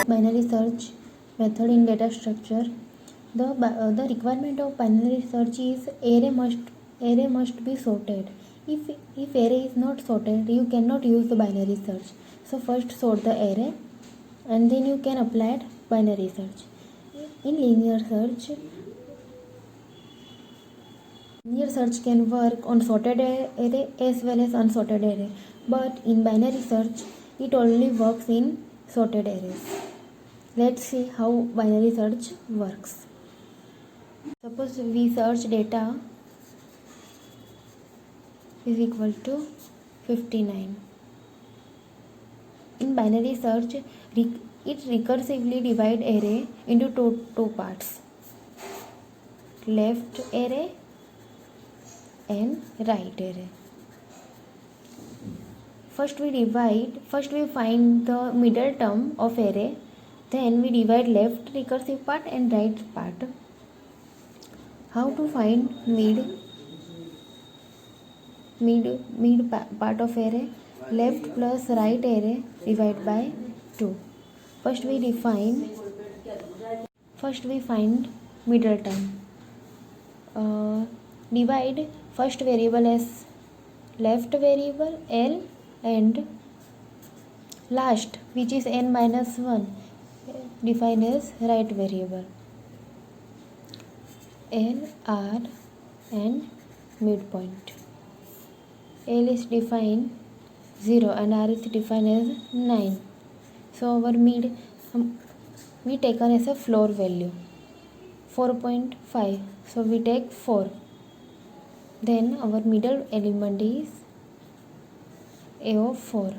Binary search method in data structure. The requirement of binary search is array must be sorted. If array is not sorted, you cannot use the binary search. So first sort the array and then you can apply binary search. In linear search can work on sorted array as well as unsorted array, but in binary search it only works in sorted arrays. Let's see how binary search works. Suppose we search data is equal to 59. In binary search, it recursively divides array into two parts, left array and right array. First we find the middle term of array, then we divide left recursive part and right part. How to find mid part of array? Left plus right array divided by 2. First we find middle term. Divide first variable as left variable L and last, which is n minus 1, define as right variable L, R and midpoint. L is defined 0 and R is defined as 9. So our mid we taken as a floor value 4.5. So we take 4. Then our middle element is A of 4.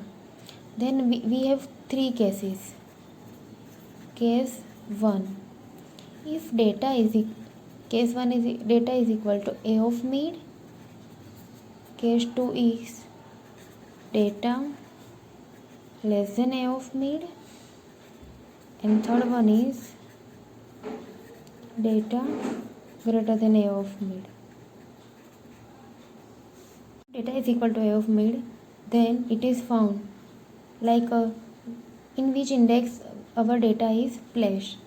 Then we have 3 cases. Case 1. If data is data is equal to A of mid. Case 2 is data less than A of mid. And third one is data greater than A of mid. Data is equal to A of mid, then it is found like in which index our data is placed.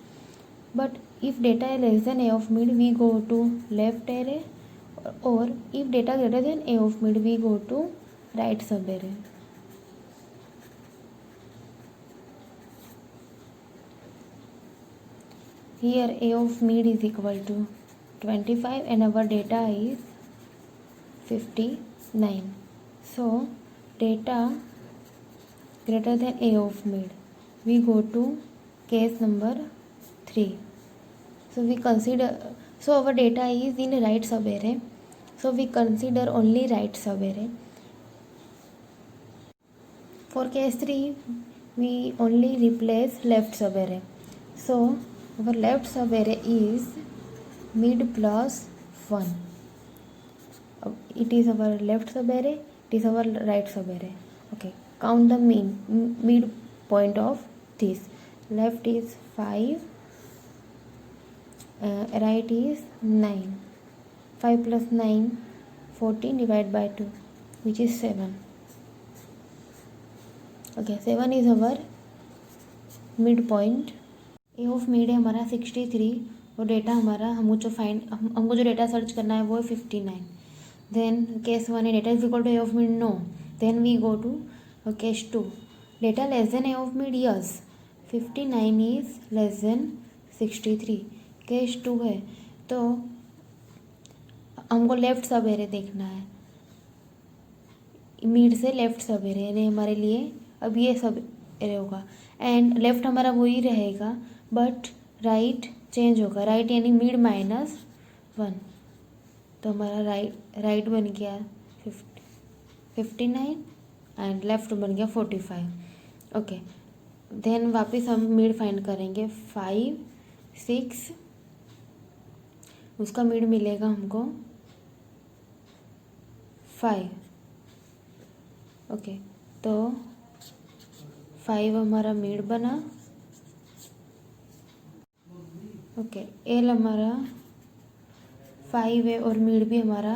But if data is less than A of mid, we go to left array, or if data greater than A of mid, we go to right subarray. Here A of mid is equal to 25 and our data is 59. So data greater than A of mid, we go to case number 3. So our data is in right subarray, so we consider only right subarray. For case 3, we only replace left subarray. So our left subarray is mid plus 1. It is our left subarray, it is our right subarray. Okay, count the mid point of this. Left is 5, right is 9. 5 plus 9, 14 divided by 2, which is 7. Okay, 7 is our midpoint. A of mid है हमारा 63 और data हमारा हमको जो data search करना है वो है 59. Then case 1 data is equal to A of mid, no. Then we go to case 2. Data less than A of mid, yes. 59 is less than 63. Case 2 है तो हमको लेफ्ट सब एरे देखना है. मिड से लेफ्ट सब एरे यानी हमारे लिए अब ये सब एरे होगा. एंड लेफ्ट हमारा वही रहेगा बट राइट चेंज होगा. राइट यानी मिड माइनस 1. तो हमारा राइट बन गया 59 एंड लेफ्ट बन गया 45. ओके, देन वापस हम मिड फाइंड करेंगे 5, 6. उसका मिड मिलेगा हमको 5. ओके, तो 5 हमारा मिड बना. ओके, एल हमारा 5 है और मिड भी हमारा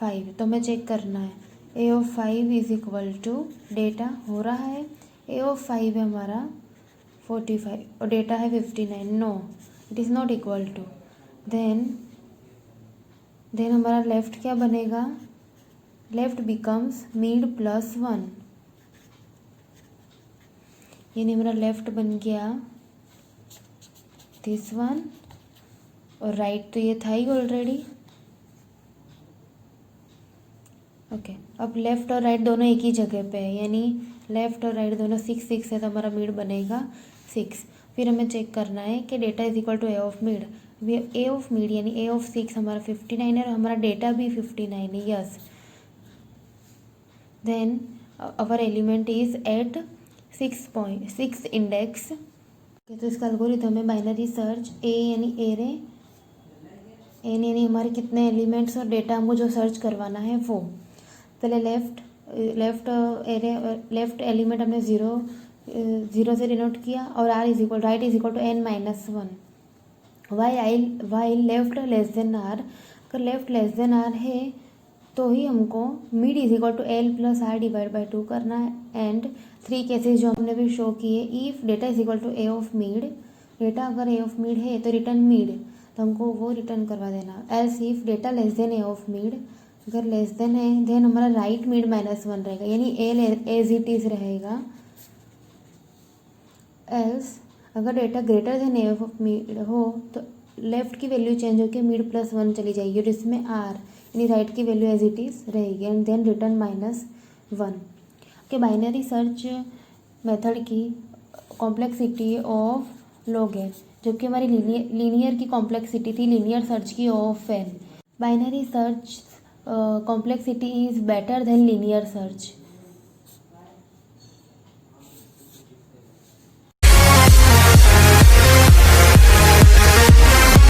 5. तो हमें चेक करना है A of 5 is equal to data हो रहा है. ए ऑफ 5 है हमारा 45 और डेटा है 59, no it is not equal to. Then हमारा लेफ्ट क्या बनेगा, लेफ्ट बिकम्स मिड प्लस 1, यानी हमारा लेफ्ट बन गया दिस वन और राइट तो ये था ही ऑलरेडी। ओके, अब लेफ़्ट और राइट दोनों एक ही जगह पे है, यानी लेफ़्ट और राइट दोनों 6 6 है, तो हमारा मिड बनेगा 6। फिर हमें चेक करना है कि data is equal to a of mid. A of mid यानी ए ऑफ 6 हमारा 59 है और हमारा डेटा भी 59 है, yes. Then our element is at 6 index. तो इसका एल्गोरिथम है बाइनरी सर्च। ए यानी एरे, एन यानी हमारे कितने एलिमेंट्स और डेटा हमको जो सर्च करवाना है वो। पहले लेफ्ट एलिमेंट हमने ज़ीरो से डिनोट किया और right is equal to n-1। While left less than r, अगर लेफ्ट लेस देन आर है तो ही हमको mid is equal to l plus r divide by 2 करना है। एंड 3 केसेस जो हमने भी शो किए, if data is equal to a of mid, data अगर ए ऑफ मिड है तो रिटर्न मिड, तो हमको वो रिटर्न करवा देना। Else if data less than A of mid, अगर लेस देन है देन हमारा राइट मिड -1 रहेगा, यानी एल एज इट इज़ रहेगा। एल्स अगर data greater than A of mid हो तो लेफ्ट की वैल्यू चेंज होकर मिड प्लस 1 चली जाएगी और इसमें आर यानी राइट की वैल्यू एज इट इज़ रहेगी एंड देन रिटर्न -1 के। बाइनरी सर्च मेथड की कॉम्प्लेक्सिटी ऑफ लॉग है, जबकि हमारी लीनियर की कॉम्प्लेक्सिटी थी लीनियर सर्च की of n. Binary search complexity is better than linear search.